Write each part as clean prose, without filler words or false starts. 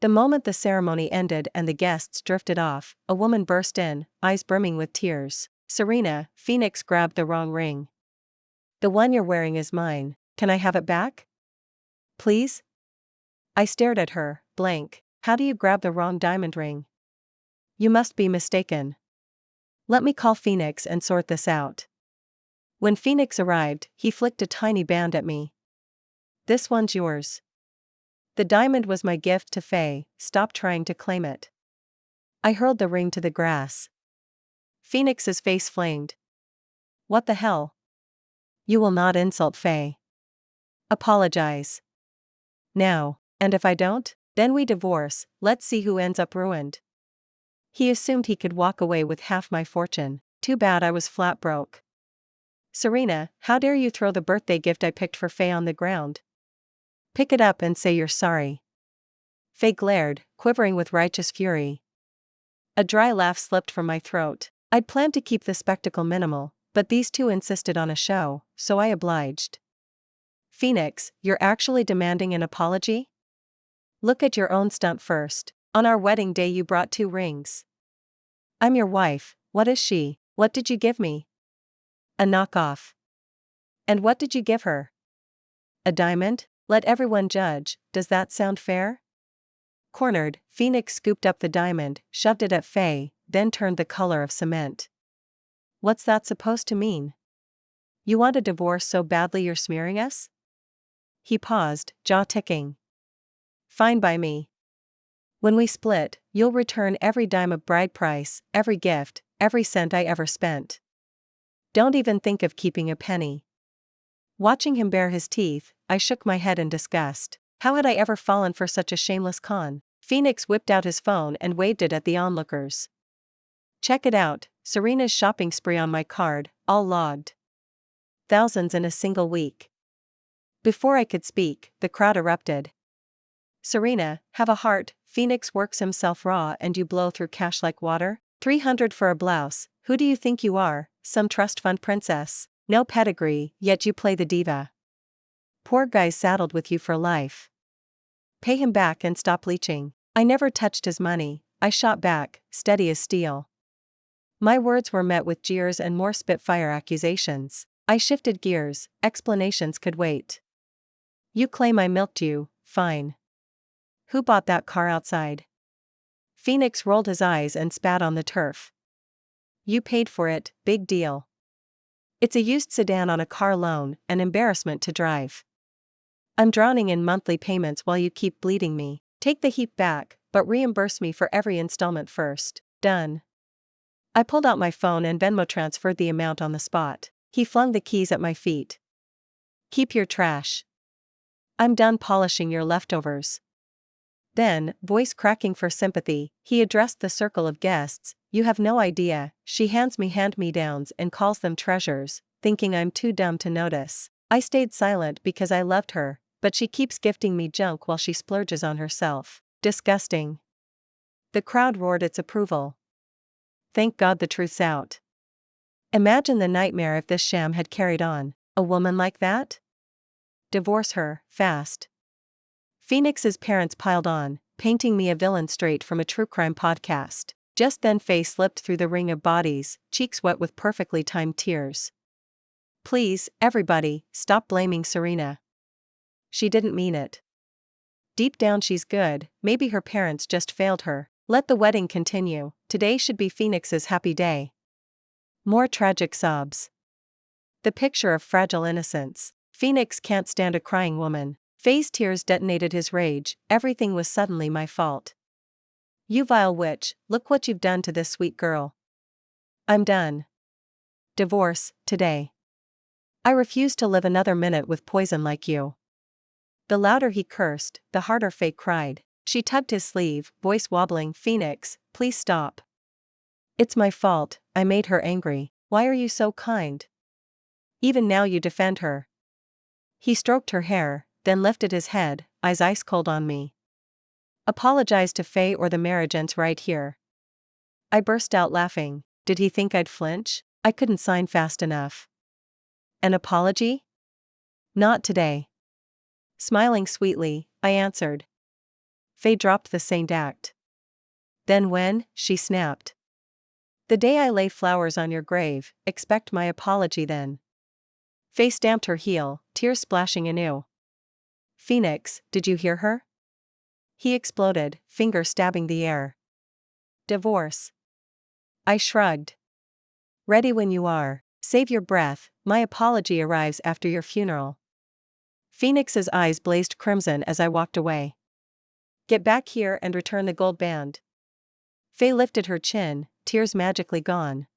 The moment the ceremony ended and the guests drifted off, a woman burst in, eyes brimming with tears. "Serena, Phoenix grabbed the wrong ring. The one you're wearing is mine. Can I have it back? Please?" I stared at her, blank. How do you grab the wrong diamond ring? You must be mistaken. Let me call Phoenix and sort this out. When Phoenix arrived, he flicked a tiny band at me. "This one's yours. The diamond was my gift to Faye, stop trying to claim it." I hurled the ring to the grass. Phoenix's face flamed. "What the hell? You will not insult Faye. Apologize. Now, and if I don't, then we divorce, let's see who ends up ruined." He assumed he could walk away with half my fortune. Too bad I was flat broke. "Serena, how dare you throw the birthday gift I picked for Faye on the ground? Pick it up and say you're sorry." Faye glared, quivering with righteous fury. A dry laugh slipped from my throat. I'd planned to keep the spectacle minimal, but these two insisted on a show, so I obliged. "Phoenix, you're actually demanding an apology? Look at your own stunt first. On our wedding day you brought 2 rings. I'm your wife, what is she? What did you give me? A knockoff. And what did you give her? A diamond? Let everyone judge, does that sound fair?" Cornered, Phoenix scooped up the diamond, shoved it at Faye, then turned the color of cement. "What's that supposed to mean? You want a divorce so badly you're smearing us?" He paused, jaw ticking. "Fine by me. When we split, you'll return every dime of bride price, every gift, every cent I ever spent. Don't even think of keeping a penny." Watching him bare his teeth, I shook my head in disgust. How had I ever fallen for such a shameless con? Phoenix whipped out his phone and waved it at the onlookers. "Check it out, Serena's shopping spree on my card, all logged. Thousands in a single week." Before I could speak, the crowd erupted. "Serena, have a heart, Phoenix works himself raw and you blow through cash like water? 300 for a blouse, who do you think you are, some trust fund princess? No pedigree, yet you play the diva. Poor guy's saddled with you for life. Pay him back and stop leeching." I never touched his money, I shot back, steady as steel. My words were met with jeers and more spitfire accusations. I shifted gears, explanations could wait. "You claim I milked you, fine. Who bought that car outside?" Phoenix rolled his eyes and spat on the turf. "You paid for it, big deal. It's a used sedan on a car loan, an embarrassment to drive. I'm drowning in monthly payments while you keep bleeding me. Take the heap back, but reimburse me for every installment first." Done. I pulled out my phone and Venmo transferred the amount on the spot. He flung the keys at my feet. "Keep your trash. I'm done polishing your leftovers." Then, voice cracking for sympathy, he addressed the circle of guests. "You have no idea, she hands me hand-me-downs and calls them treasures, thinking I'm too dumb to notice. I stayed silent because I loved her, but she keeps gifting me junk while she splurges on herself. Disgusting." The crowd roared its approval. Thank God the truth's out. Imagine the nightmare if this sham had carried on. A woman like that? Divorce her, fast. Phoenix's parents piled on, painting me a villain straight from a true crime podcast. Just then Faye slipped through the ring of bodies, cheeks wet with perfectly timed tears. "Please, everybody, stop blaming Serena. She didn't mean it. Deep down she's good, maybe her parents just failed her. Let the wedding continue, today should be Phoenix's happy day." More tragic sobs. The picture of fragile innocence. Phoenix can't stand a crying woman. Faye's tears detonated his rage, everything was suddenly my fault. "You vile witch, look what you've done to this sweet girl. I'm done. Divorce, today. I refuse to live another minute with poison like you." The louder he cursed, the harder Faye cried. She tugged his sleeve, voice wobbling. "Phoenix, please stop. It's my fault, I made her angry. Why are you so kind? Even now you defend her." He stroked her hair, then lifted his head, eyes ice cold on me. "Apologize to Faye or the marriage ends right here." I burst out laughing. Did he think I'd flinch? I couldn't sign fast enough. "An apology? Not today." Smiling sweetly, I answered. Faye dropped the saint act. Then when? She snapped. The day I lay flowers on your grave, expect my apology then. Faye stamped her heel, tears splashing anew. Phoenix, did you hear her? He exploded, finger stabbing the air. Divorce. I shrugged. Ready when you are. Save your breath, my apology arrives after your funeral. Phoenix's eyes blazed crimson as I walked away. Get back here and return the gold band. Faye lifted her chin, tears magically gone.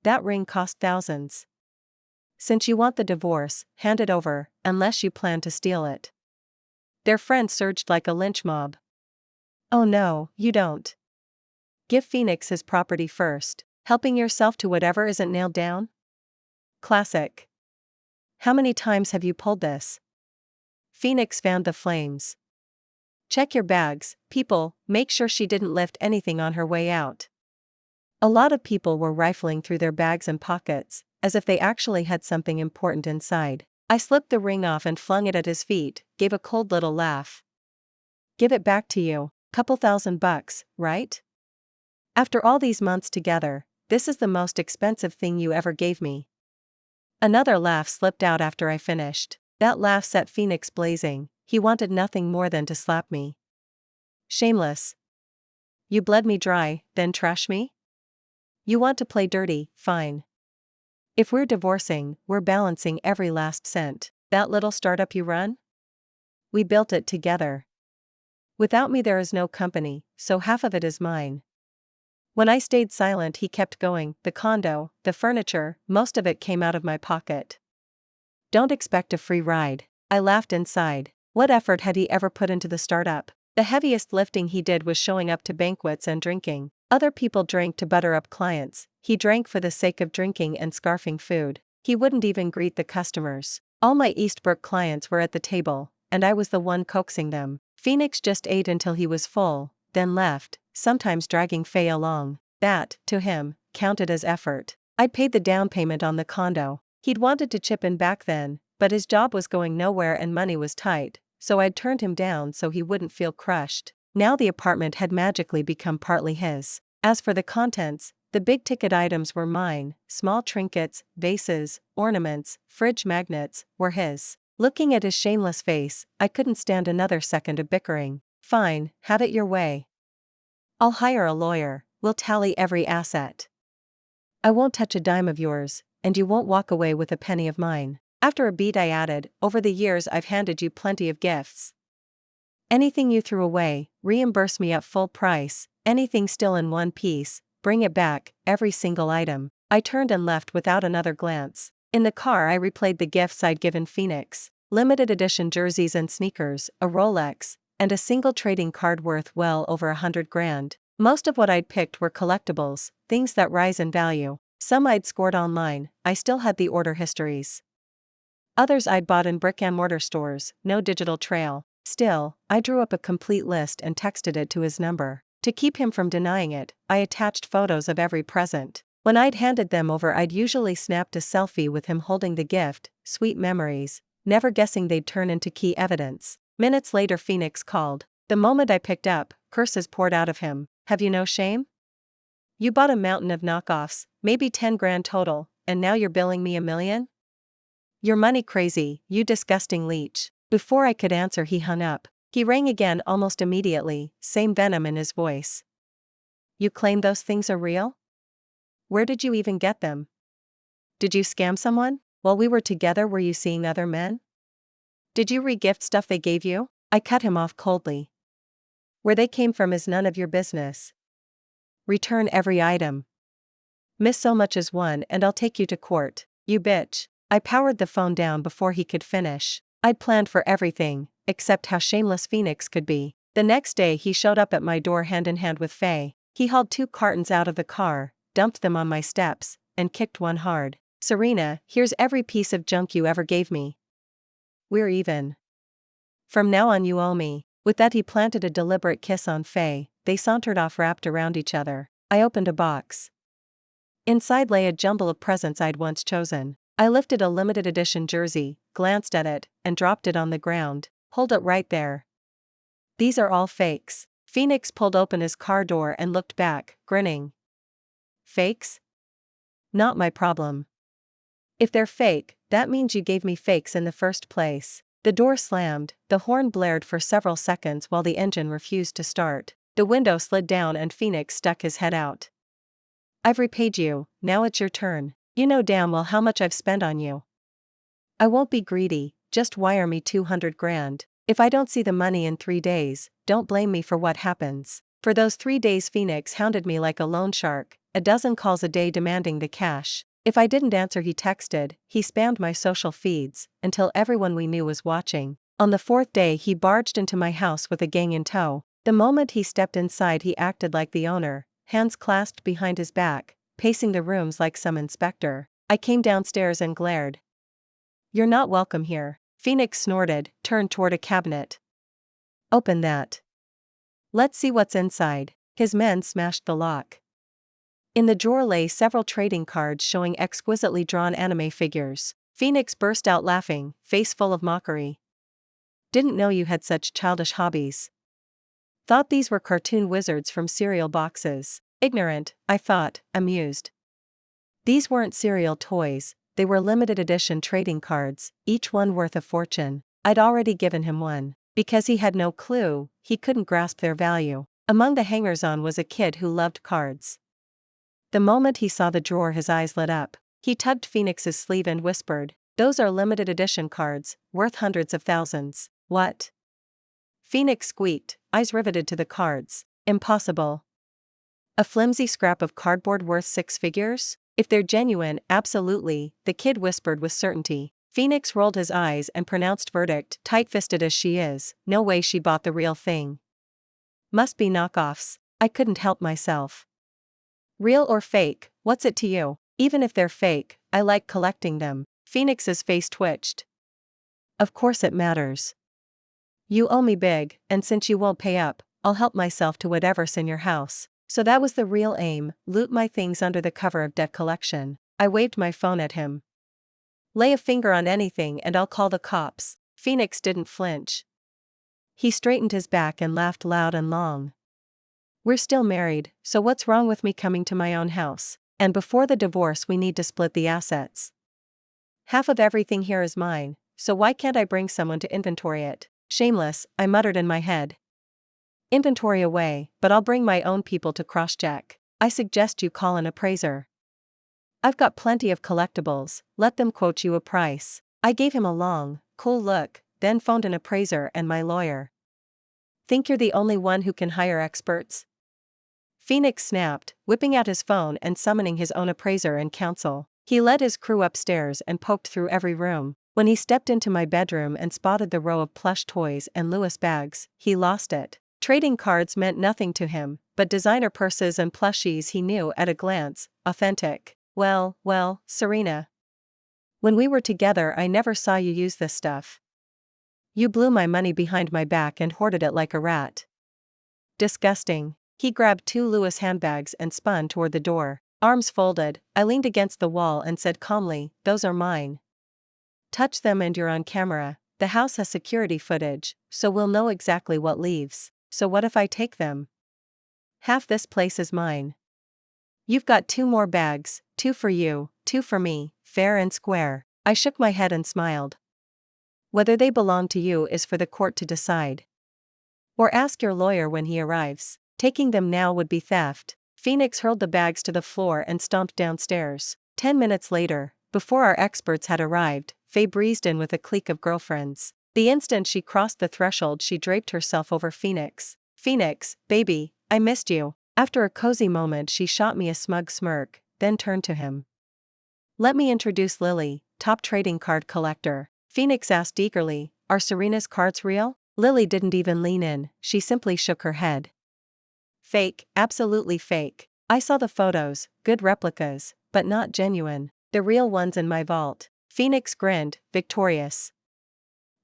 That ring cost thousands. Since you want the divorce, hand it over, unless you plan to steal it. Their friend surged like a lynch mob. Oh no, you don't. Give Phoenix his property first, helping yourself to whatever isn't nailed down? Classic. How many times have you pulled this? Phoenix fanned the flames. Check your bags, people, make sure she didn't lift anything on her way out. A lot of people were rifling through their bags and pockets, as if they actually had something important inside. I slipped the ring off and flung it at his feet, gave a cold little laugh. Give it back to you, couple $1,000, right? After all these months together, this is the most expensive thing you ever gave me. Another laugh slipped out after I finished. That laugh set Phoenix blazing. He wanted nothing more than to slap me. Shameless. You bled me dry, then trash me? You want to play dirty, fine. If we're divorcing, we're balancing every last cent. That little startup you run? We built it together. Without me there is no company, so half of it is mine. When I stayed silent he kept going, the condo, the furniture, most of it came out of my pocket. Don't expect a free ride. I laughed inside. What effort had he ever put into the startup? The heaviest lifting he did was showing up to banquets and drinking. Other people drank to butter up clients. He drank for the sake of drinking and scarfing food. He wouldn't even greet the customers. All my Eastbrook clients were at the table, and I was the one coaxing them. Phoenix just ate until he was full, then left, sometimes dragging Faye along. That, to him, counted as effort. I'd paid the down payment on the condo. He'd wanted to chip in back then, but his job was going nowhere and money was tight, so I'd turned him down so he wouldn't feel crushed. Now the apartment had magically become partly his. As for the contents, the big-ticket items were mine. Small trinkets, vases, ornaments, fridge magnets, were his. Looking at his shameless face, I couldn't stand another second of bickering. Fine, have it your way. I'll hire a lawyer, we'll tally every asset. I won't touch a dime of yours, and you won't walk away with a penny of mine. After a beat I added, over the years I've handed you plenty of gifts. Anything you threw away, reimburse me at full price. Anything still in one piece, bring it back, every single item. I turned and left without another glance. In the car I replayed the gifts I'd given Phoenix. Limited edition jerseys and sneakers, a Rolex, and a single trading card worth well over $100,000. Most of what I'd picked were collectibles, things that rise in value. Some I'd scored online, I still had the order histories. Others I'd bought in brick-and-mortar stores, no digital trail. Still, I drew up a complete list and texted it to his number. To keep him from denying it, I attached photos of every present. When I'd handed them over I'd usually snapped a selfie with him holding the gift, sweet memories, never guessing they'd turn into key evidence. Minutes later Phoenix called. The moment I picked up, curses poured out of him. Have you no shame? You bought a mountain of knockoffs, maybe 10 grand total, and now you're billing me $1 million? You're money crazy, you disgusting leech. Before I could answer he hung up. He rang again almost immediately, same venom in his voice. You claim those things are real? Where did you even get them? Did you scam someone? While we were together were you seeing other men? Did you re-gift stuff they gave you? I cut him off coldly. Where they came from is none of your business. Return every item. Miss so much as one and I'll take you to court, you bitch. I powered the phone down before he could finish. I'd planned for everything, except how shameless Phoenix could be. The next day he showed up at my door hand in hand with Faye. He hauled 2 cartons out of the car, dumped them on my steps, and kicked one hard. Serena, here's every piece of junk you ever gave me. We're even. From now on you owe me. With that he planted a deliberate kiss on Faye. They sauntered off wrapped around each other. I opened a box. Inside lay a jumble of presents I'd once chosen. I lifted a limited edition jersey, glanced at it, and dropped it on the ground. Hold it right there. These are all fakes. Phoenix pulled open his car door and looked back, grinning. Fakes? Not my problem. If they're fake, that means you gave me fakes in the first place. The door slammed, the horn blared for several seconds while the engine refused to start. The window slid down and Phoenix stuck his head out. I've repaid you, now it's your turn. You know damn well how much I've spent on you. I won't be greedy, just wire me 200 grand. If I don't see the money in 3 days, don't blame me for what happens. For those 3 days Phoenix hounded me like a loan shark, a dozen calls a day demanding the cash. If I didn't answer he texted, he spammed my social feeds, until everyone we knew was watching. On the 4th day he barged into my house with a gang in tow. The moment he stepped inside he acted like the owner, hands clasped behind his back, pacing the rooms like some inspector. I came downstairs and glared. You're not welcome here. Phoenix snorted, turned toward a cabinet. Open that. Let's see what's inside. His men smashed the lock. In the drawer lay several trading cards showing exquisitely drawn anime figures. Phoenix burst out laughing, face full of mockery. Didn't know you had such childish hobbies. Thought these were cartoon wizards from cereal boxes. Ignorant, I thought, amused. These weren't cereal toys, they were limited edition trading cards, each one worth a fortune. I'd already given him one. Because he had no clue, he couldn't grasp their value. Among the hangers-on was a kid who loved cards. The moment he saw the drawer his eyes lit up. He tugged Phoenix's sleeve and whispered, "Those are limited edition cards, worth hundreds of thousands." What? Phoenix squeaked, eyes riveted to the cards. Impossible. A flimsy scrap of cardboard worth 6 figures? If they're genuine, absolutely, the kid whispered with certainty. Phoenix rolled his eyes and pronounced verdict, tight-fisted as she is, no way she bought the real thing. Must be knockoffs. I couldn't help myself. Real or fake, what's it to you? Even if they're fake, I like collecting them. Phoenix's face twitched. Of course it matters. You owe me big, and since you won't pay up, I'll help myself to whatever's in your house. So that was the real aim, loot my things under the cover of debt collection. I waved my phone at him. Lay a finger on anything and I'll call the cops. Phoenix didn't flinch. He straightened his back and laughed loud and long. We're still married, so what's wrong with me coming to my own house? And before the divorce we need to split the assets. Half of everything here is mine, so why can't I bring someone to inventory it? Shameless, I muttered in my head. Inventory away, but I'll bring my own people to cross-check. I suggest you call an appraiser. I've got plenty of collectibles, let them quote you a price. I gave him a long, cool look, then phoned an appraiser and my lawyer. Think you're the only one who can hire experts? Phoenix snapped, whipping out his phone and summoning his own appraiser and counsel. He led his crew upstairs and poked through every room. When he stepped into my bedroom and spotted the row of plush toys and Lewis bags, he lost it. Trading cards meant nothing to him, but designer purses and plushies he knew at a glance, authentic. Well, Serena. When we were together I never saw you use this stuff. You blew my money behind my back and hoarded it like a rat. Disgusting. He grabbed 2 Lewis handbags and spun toward the door. Arms folded, I leaned against the wall and said calmly, "Those are mine. Touch them and you're on camera. The house has security footage, so we'll know exactly what leaves. So what if I take them? Half this place is mine. You've got 2 more bags, 2 for you, 2 for me, fair and square." I shook my head and smiled. Whether they belong to you is for the court to decide. Or ask your lawyer when he arrives. Taking them now would be theft. Phoenix hurled the bags to the floor and stomped downstairs. 10 minutes later, before our experts had arrived, Faye breezed in with a clique of girlfriends. The instant she crossed the threshold she draped herself over Phoenix. "Phoenix, baby, I missed you." After a cozy moment she shot me a smug smirk, then turned to him. "Let me introduce Lily, top trading card collector." Phoenix asked eagerly, "Are Serena's cards real?" Lily didn't even lean in, she simply shook her head. "Fake, absolutely fake. I saw the photos, good replicas, but not genuine. The real ones in my vault." Phoenix grinned, victorious.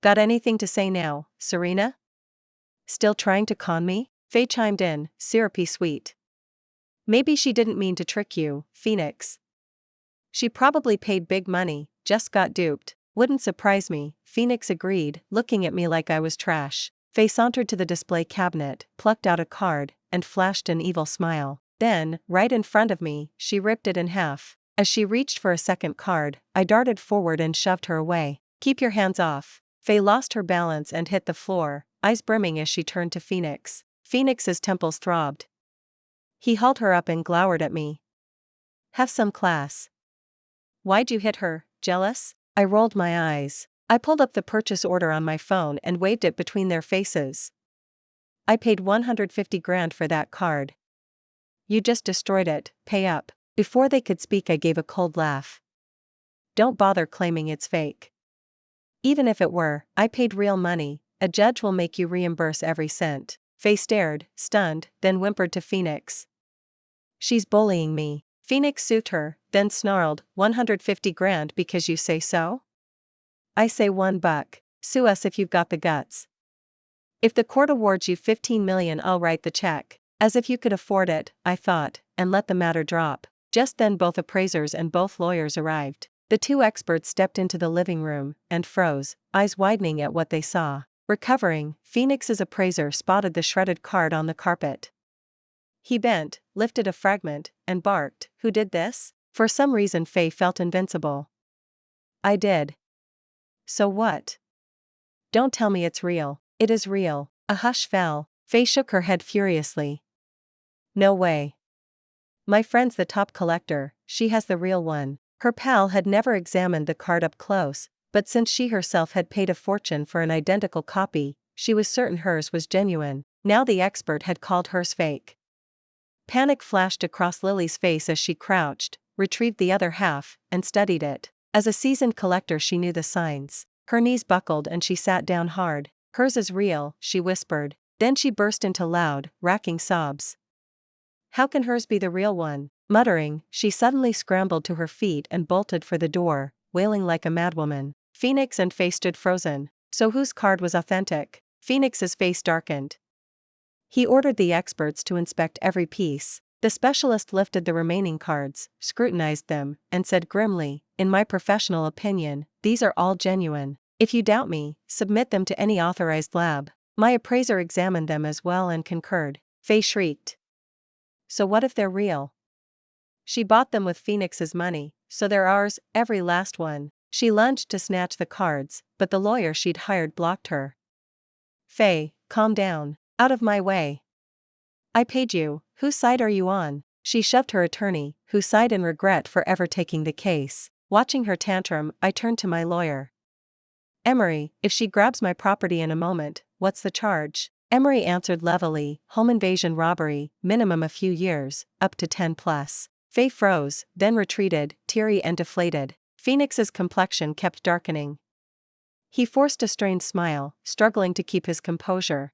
"Got anything to say now, Serena? Still trying to con me?" Faye chimed in, syrupy sweet. "Maybe she didn't mean to trick you, Phoenix. She probably paid big money, just got duped." "Wouldn't surprise me," Phoenix agreed, looking at me like I was trash. Faye sauntered to the display cabinet, plucked out a card, and flashed an evil smile. Then, right in front of me, she ripped it in half. As she reached for a second card, I darted forward and shoved her away. "Keep your hands off." Faye lost her balance and hit the floor, eyes brimming as she turned to Phoenix. Phoenix's temples throbbed. He hauled her up and glowered at me. "Have some class." "Why'd you hit her, jealous?" I rolled my eyes. I pulled up the purchase order on my phone and waved it between their faces. "I paid 150 grand for that card." "You just destroyed it, pay up." Before they could speak, I gave a cold laugh. "Don't bother claiming it's fake. Even if it were, I paid real money. A judge will make you reimburse every cent." Faye stared, stunned, then whimpered to Phoenix. "She's bullying me." Phoenix soothed her, then snarled, 150 grand because you say so? I say $1. Sue us if you've got the guts. If the court awards you 15 million, I'll write the check. As if you could afford it, I thought, and let the matter drop. Just then both appraisers and both lawyers arrived. The two experts stepped into the living room and froze, eyes widening at what they saw. Recovering, Phoenix's appraiser spotted the shredded card on the carpet. He bent, lifted a fragment, and barked, "Who did this?" For some reason Faye felt invincible. "I did." "So what?" "Don't tell me it's real." "It is real." A hush fell. Faye shook her head furiously. "No way. My friend's the top collector, she has the real one." Her pal had never examined the card up close, but since she herself had paid a fortune for an identical copy, she was certain hers was genuine. Now the expert had called hers fake. Panic flashed across Lily's face as she crouched, retrieved the other half, and studied it. As a seasoned collector she knew the signs. Her knees buckled and she sat down hard. "Hers is real," she whispered. Then she burst into loud, racking sobs. "How can hers be the real one?" Muttering, she suddenly scrambled to her feet and bolted for the door, wailing like a madwoman. Phoenix and Faye stood frozen. So whose card was authentic? Phoenix's face darkened. He ordered the experts to inspect every piece. The specialist lifted the remaining cards, scrutinized them, and said grimly, "In my professional opinion, these are all genuine. If you doubt me, submit them to any authorized lab." My appraiser examined them as well and concurred. Faye shrieked. "So what if they're real? She bought them with Phoenix's money, so they're ours, every last one." She lunged to snatch the cards, but the lawyer she'd hired blocked her. "Faye, calm down. Out of my way. I paid you, whose side are you on?" She shoved her attorney, who sighed in regret for ever taking the case. Watching her tantrum, I turned to my lawyer. "Emery, if she grabs my property in a moment, what's the charge?" Emery answered levelly, "Home invasion robbery, minimum a few years, up to 10 plus. Faye froze, then retreated, teary and deflated. Phoenix's complexion kept darkening. He forced a strained smile, struggling to keep his composure.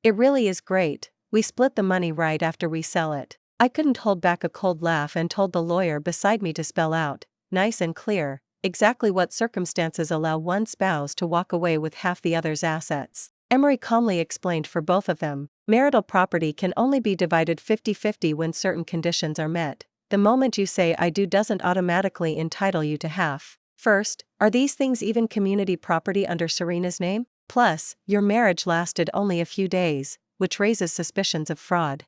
"It really is great. We split the money right after we sell it." I couldn't hold back a cold laugh and told the lawyer beside me to spell out, nice and clear, exactly what circumstances allow one spouse to walk away with half the other's assets. Emery calmly explained for both of them. Marital property can only be divided 50-50 when certain conditions are met. The moment you say "I do" doesn't automatically entitle you to half. First, are these things even community property under Serena's name? Plus, your marriage lasted only a few days, which raises suspicions of fraud.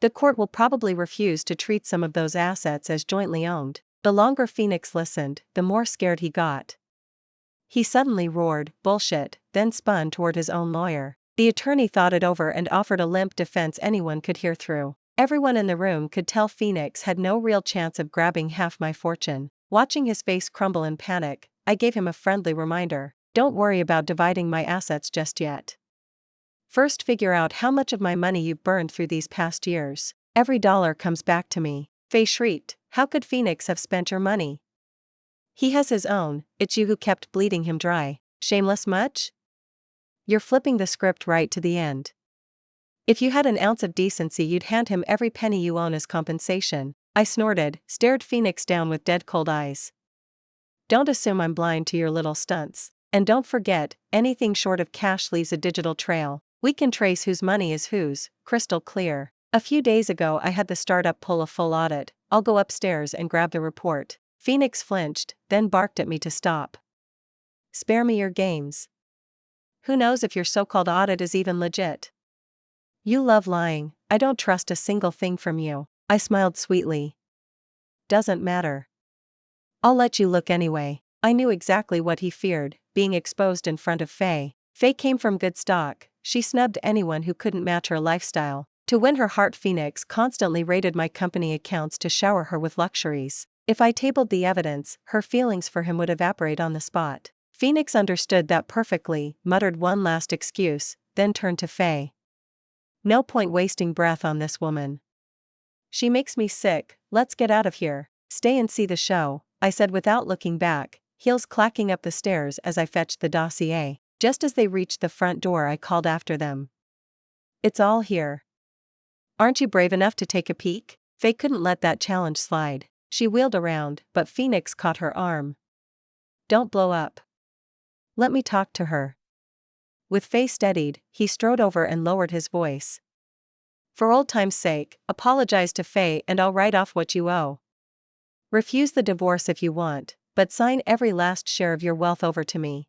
The court will probably refuse to treat some of those assets as jointly owned. The longer Phoenix listened, the more scared he got. He suddenly roared, "Bullshit," then spun toward his own lawyer. The attorney thought it over and offered a limp defense anyone could hear through. Everyone in the room could tell Phoenix had no real chance of grabbing half my fortune. Watching his face crumble in panic, I gave him a friendly reminder. "Don't worry about dividing my assets just yet. First figure out how much of my money you've burned through these past years. Every dollar comes back to me." Faye shrieked, "How could Phoenix have spent your money? He has his own, it's you who kept bleeding him dry. Shameless much? You're flipping the script right to the end. If you had an ounce of decency you'd hand him every penny you own as compensation." I snorted, stared Phoenix down with dead cold eyes. "Don't assume I'm blind to your little stunts. And don't forget, anything short of cash leaves a digital trail. We can trace whose money is whose, crystal clear. A few days ago I had the startup pull a full audit. I'll go upstairs and grab the report." Phoenix flinched, then barked at me to stop. "Spare me your games. Who knows if your so-called audit is even legit? You love lying. I don't trust a single thing from you. I smiled sweetly. Doesn't matter. I'll let you look anyway. I knew exactly what he feared, being exposed in front of Faye. Faye came from good stock. She snubbed anyone who couldn't match her lifestyle. To win her heart, Phoenix constantly raided my company accounts to shower her with luxuries. If I tabled the evidence, her feelings for him would evaporate on the spot. Phoenix understood that perfectly, muttered one last excuse, then turned to Faye. No point wasting breath on this woman. She makes me sick. Let's get out of here. Stay and see the show, I said without looking back, heels clacking up the stairs as I fetched the dossier. Just as they reached the front door, I called after them. It's all here. Aren't you brave enough to take a peek? Faye couldn't let that challenge slide. She wheeled around, but Phoenix caught her arm. Don't blow up. Let me talk to her. With Faye steadied, he strode over and lowered his voice. For old time's sake, apologize to Faye and I'll write off what you owe. Refuse the divorce if you want, but sign every last share of your wealth over to me.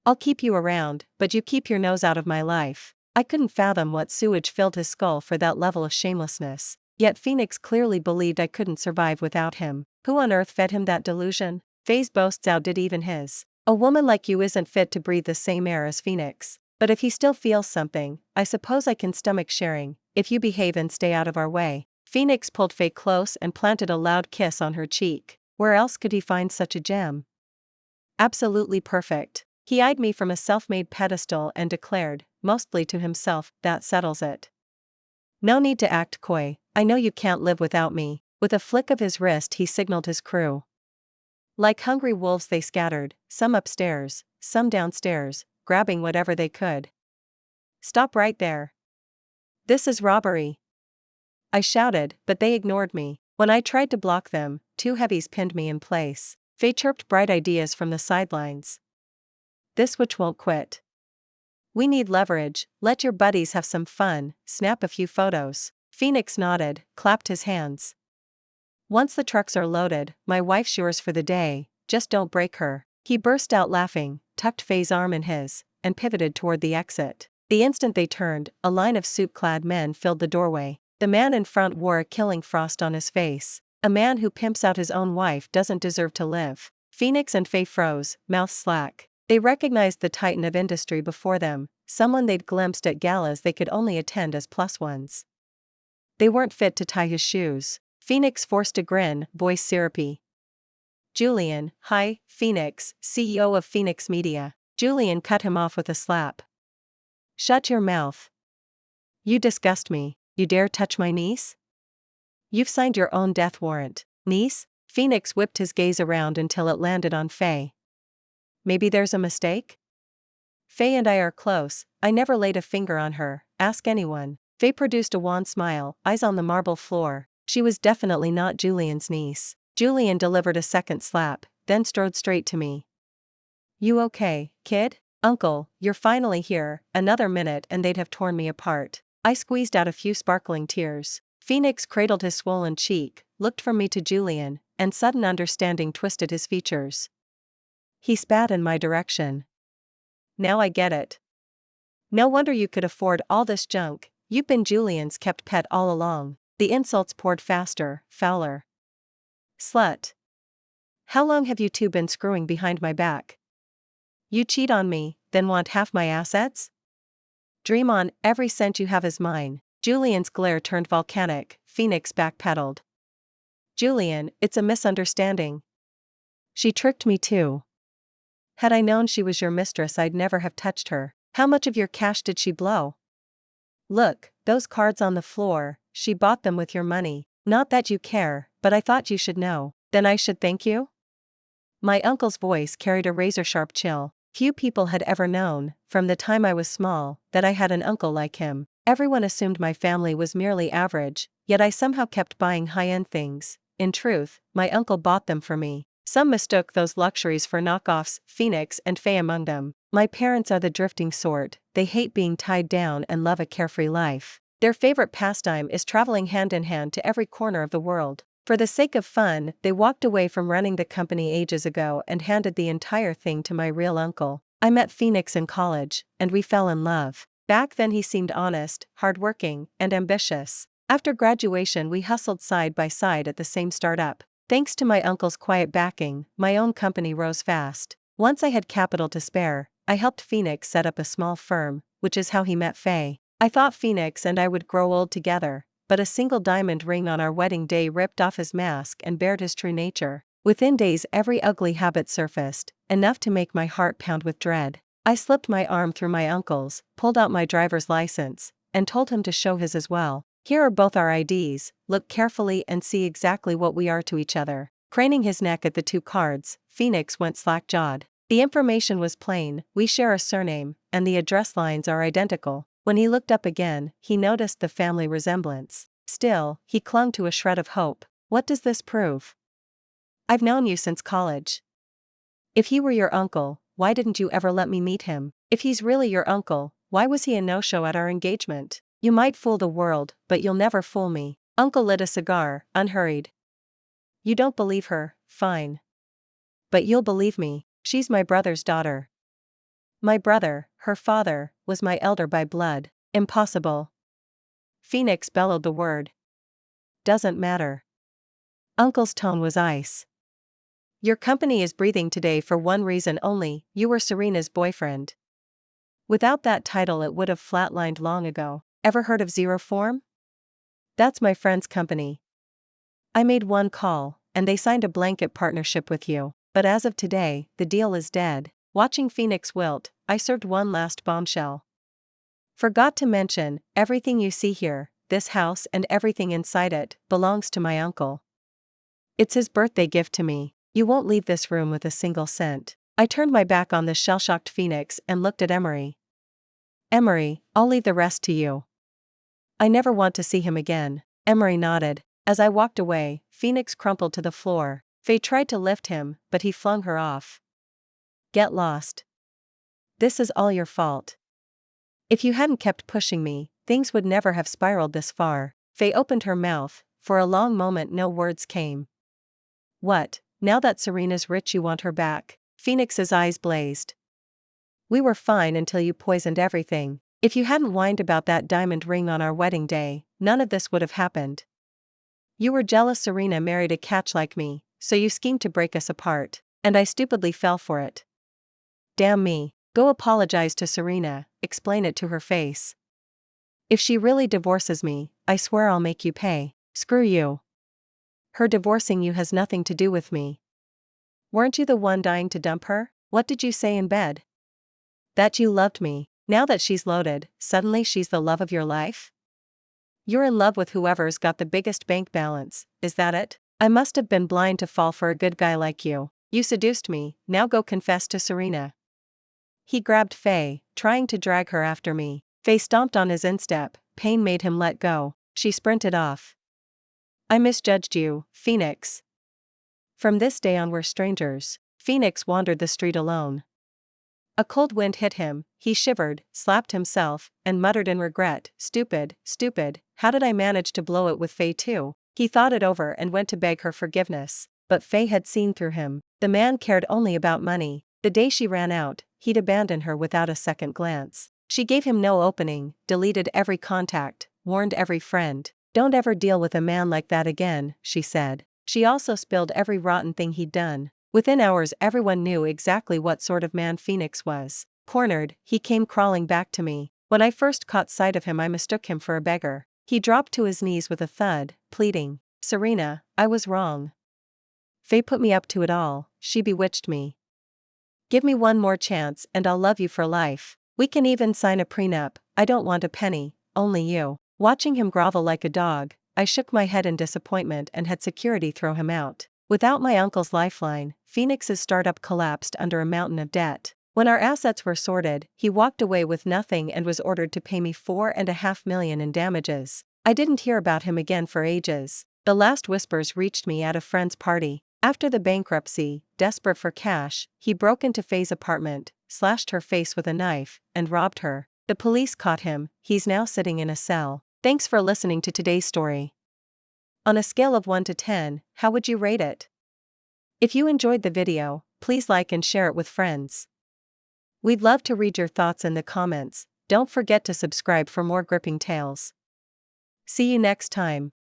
I'll keep you around, but you keep your nose out of my life. I couldn't fathom what sewage filled his skull for that level of shamelessness, yet Phoenix clearly believed I couldn't survive without him. Who on earth fed him that delusion? Faye's boasts outdid even his. A woman like you isn't fit to breathe the same air as Phoenix. But if he still feels something, I suppose I can stomach sharing, if you behave and stay out of our way. Phoenix pulled Faye close and planted a loud kiss on her cheek. Where else could he find such a gem? Absolutely perfect. He eyed me from a self-made pedestal and declared, mostly to himself, that settles it. No need to act coy, I know you can't live without me. With a flick of his wrist he signaled his crew. Like hungry wolves they scattered, some upstairs, some downstairs, grabbing whatever they could. Stop right there. This is robbery. I shouted, but they ignored me. When I tried to block them, two heavies pinned me in place. Faye chirped bright ideas from the sidelines. This witch won't quit. We need leverage, let your buddies have some fun, snap a few photos. Phoenix nodded, clapped his hands. Once the trucks are loaded, my wife's yours for the day, just don't break her. He burst out laughing, tucked Faye's arm in his, and pivoted toward the exit. The instant they turned, a line of suit-clad men filled the doorway. The man in front wore a killing frost on his face. A man who pimps out his own wife doesn't deserve to live. Phoenix and Faye froze, mouths slack. They recognized the titan of industry before them, someone they'd glimpsed at galas they could only attend as plus ones. They weren't fit to tie his shoes. Phoenix forced a grin, voice syrupy. Julian, hi, Phoenix, CEO of Phoenix Media. Julian cut him off with a slap. Shut your mouth. You disgust me. You dare touch my niece? You've signed your own death warrant. Niece? Phoenix whipped his gaze around until it landed on Faye. Maybe there's a mistake? Faye and I are close, I never laid a finger on her, ask anyone. Faye produced a wan smile, eyes on the marble floor. She was definitely not Julian's niece. Julian delivered a second slap, then strode straight to me. You okay, kid? Uncle, you're finally here. Another minute and they'd have torn me apart. I squeezed out a few sparkling tears. Phoenix cradled his swollen cheek, looked from me to Julian, and sudden understanding twisted his features. He spat in my direction. Now I get it. No wonder you could afford all this junk. You've been Julian's kept pet all along. The insults poured faster, fouler. Slut. How long have you two been screwing behind my back? You cheat on me, then want half my assets? Dream on, every cent you have is mine. Julian's glare turned volcanic. Phoenix backpedaled. Julian, it's a misunderstanding. She tricked me too. Had I known she was your mistress, I'd never have touched her. How much of your cash did she blow? Look, those cards on the floor, she bought them with your money. Not that you care, but I thought you should know. Then I should thank you? My uncle's voice carried a razor-sharp chill. Few people had ever known, from the time I was small, that I had an uncle like him. Everyone assumed my family was merely average, yet I somehow kept buying high-end things. In truth, my uncle bought them for me. Some mistook those luxuries for knockoffs, Phoenix and Faye among them. My parents are the drifting sort, they hate being tied down and love a carefree life. Their favorite pastime is traveling hand in hand to every corner of the world. For the sake of fun, they walked away from running the company ages ago and handed the entire thing to my real uncle. I met Phoenix in college, and we fell in love. Back then he seemed honest, hardworking, and ambitious. After graduation we hustled side by side at the same startup. Thanks to my uncle's quiet backing, my own company rose fast. Once I had capital to spare, I helped Phoenix set up a small firm, which is how he met Faye. I thought Phoenix and I would grow old together, but a single diamond ring on our wedding day ripped off his mask and bared his true nature. Within days every ugly habit surfaced, enough to make my heart pound with dread. I slipped my arm through my uncle's, pulled out my driver's license, and told him to show his as well. Here are both our IDs, look carefully and see exactly what we are to each other. Craning his neck at the 2 cards, Phoenix went slack-jawed. The information was plain, we share a surname, and the address lines are identical. When he looked up again, he noticed the family resemblance. Still, he clung to a shred of hope. What does this prove? I've known you since college. If he were your uncle, why didn't you ever let me meet him? If he's really your uncle, why was he a no-show at our engagement? You might fool the world, but you'll never fool me. Uncle lit a cigar, unhurried. You don't believe her, fine. But you'll believe me, she's my brother's daughter. My brother, her father, was my elder by blood. Impossible. Phoenix bellowed the word. Doesn't matter. Uncle's tone was ice. Your company is breathing today for one reason only, you were Serena's boyfriend. Without that title it would have flatlined long ago. Ever heard of Zero Form? That's my friend's company. I made one call, and they signed a blanket partnership with you, but as of today, the deal is dead. Watching Phoenix wilt, I served one last bombshell. Forgot to mention, everything you see here, this house and everything inside it, belongs to my uncle. It's his birthday gift to me. You won't leave this room with a single cent. I turned my back on the shell-shocked Phoenix and looked at Emery. Emery, I'll leave the rest to you. I never want to see him again. Emery nodded. As I walked away, Phoenix crumpled to the floor. Faye tried to lift him, but he flung her off. Get lost. This is all your fault. If you hadn't kept pushing me, things would never have spiraled this far. Faye opened her mouth. For a long moment no words came. What, now that Serena's rich you want her back? Phoenix's eyes blazed. We were fine until you poisoned everything. If you hadn't whined about that diamond ring on our wedding day, none of this would have happened. You were jealous Serena married a catch like me, so you schemed to break us apart, and I stupidly fell for it. Damn me, go apologize to Serena, explain it to her face. If she really divorces me, I swear I'll make you pay. Screw you. Her divorcing you has nothing to do with me. Weren't you the one dying to dump her? What did you say in bed? That you loved me. Now that she's loaded, suddenly she's the love of your life? You're in love with whoever's got the biggest bank balance, is that it? I must have been blind to fall for a good guy like you. You seduced me, now go confess to Serena. He grabbed Faye, trying to drag her after me. Faye stomped on his instep, pain made him let go. She sprinted off. I misjudged you, Phoenix. From this day on we're strangers. Phoenix wandered the street alone. A cold wind hit him, he shivered, slapped himself, and muttered in regret, stupid, how did I manage to blow it with Faye too? He thought it over and went to beg her forgiveness, but Faye had seen through him. The man cared only about money. The day she ran out, he'd abandon her without a second glance. She gave him no opening, deleted every contact, warned every friend. Don't ever deal with a man like that again, she said. She also spilled every rotten thing he'd done. Within hours everyone knew exactly what sort of man Phoenix was. Cornered, he came crawling back to me. When I first caught sight of him I mistook him for a beggar. He dropped to his knees with a thud, pleading, Serena, I was wrong. Faye put me up to it all, she bewitched me. Give me one more chance and I'll love you for life. We can even sign a prenup, I don't want a penny, only you. Watching him grovel like a dog, I shook my head in disappointment and had security throw him out. Without my uncle's lifeline, Phoenix's startup collapsed under a mountain of debt. When our assets were sorted, he walked away with nothing and was ordered to pay me $4.5 million in damages. I didn't hear about him again for ages. The last whispers reached me at a friend's party. After the bankruptcy, desperate for cash, he broke into Faye's apartment, slashed her face with a knife, and robbed her. The police caught him, he's now sitting in a cell. Thanks for listening to today's story. On a scale of 1 to 10, how would you rate it? If you enjoyed the video, please like and share it with friends. We'd love to read your thoughts in the comments. Don't forget to subscribe for more gripping tales. See you next time.